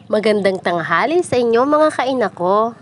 Magandang tanghali sa inyo mga kainako.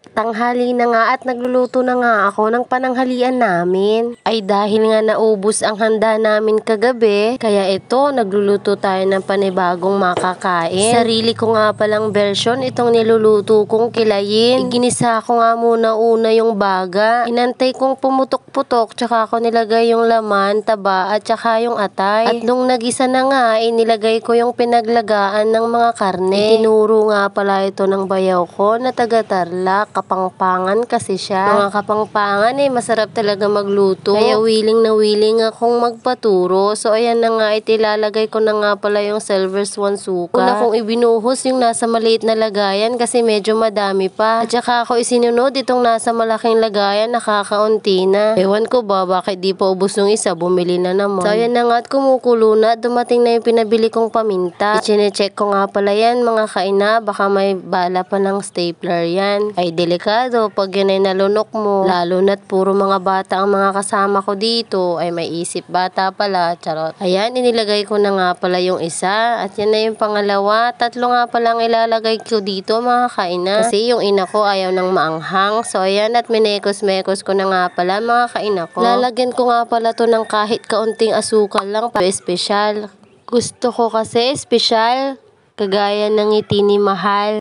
Tanghali na nga at nagluluto na nga ako ng pananghalian namin. Ay dahil nga naubos ang handa namin kagabi, kaya ito nagluluto tayo ng panibagong makakain. Sarili ko nga palang version itong niluluto kong kilayin. Iginisa ko nga muna una yung baga. Inantay kong pumutok-putok, tsaka ako nilagay yung laman, taba at tsaka yung atay. At nung nagisa na nga, inilagay ko yung pinaglagaan ng mga karne. Itinuro nga pala ito ng bayaw ko na taga Tarlac. Kapangpangan kasi siya. Mga kapangpangan masarap talaga magluto. Kaya willing na willing akong magpaturo. So ayan na nga, itilalagay ko na nga pala yung silver swan suka. Una kong ibinuhos yung nasa maliit na lagayan kasi medyo madami pa. At saka ako isinunod itong nasa malaking lagayan, nakakaunti na. Ewan ko ba bakit di pa ubos yung isa, bumili na naman. So ayan na nga at kumukulo na, dumating na yung pinabili kong paminta. I-check ko nga pala yan mga kaina, baka may bala pa ng stapler yan. Ay delikado pag yun ay nalunok mo, lalo na't puro mga bata ang mga kasama ko dito, ay may isip bata pala, charot. Ayan, inilagay ko na nga pala yung isa, at yan na yung pangalawa. Tatlo nga pala ang ilalagay ko dito mga kaina, kasi yung ina ko ayaw ng maanghang. So ayan, at minekos-mekos ko na nga pala mga kaina ko. Lalagyan ko nga pala to ng kahit kaunting asukal lang para espesyal. Gusto ko kasi espesyal, kagaya ng ngiti ni Mahal.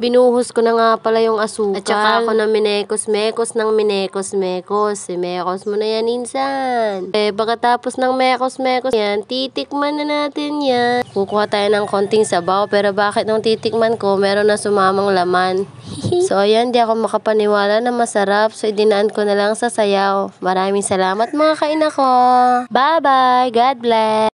Binuhos ko na nga pala yung asukal. At saka ako na minekos-mekos ng minekos-mekos. Mekos mo na yan insan. Pagkatapos ng mekos-mekos yan, titikman na natin yan. Kukuha tayo ng konting sabaw, pero bakit nung titikman ko, meron na sumamang laman. So ayan, di ako makapaniwala na masarap. So idinaan ko na lang sa sayaw. Maraming salamat mga kainako. Bye-bye. God bless.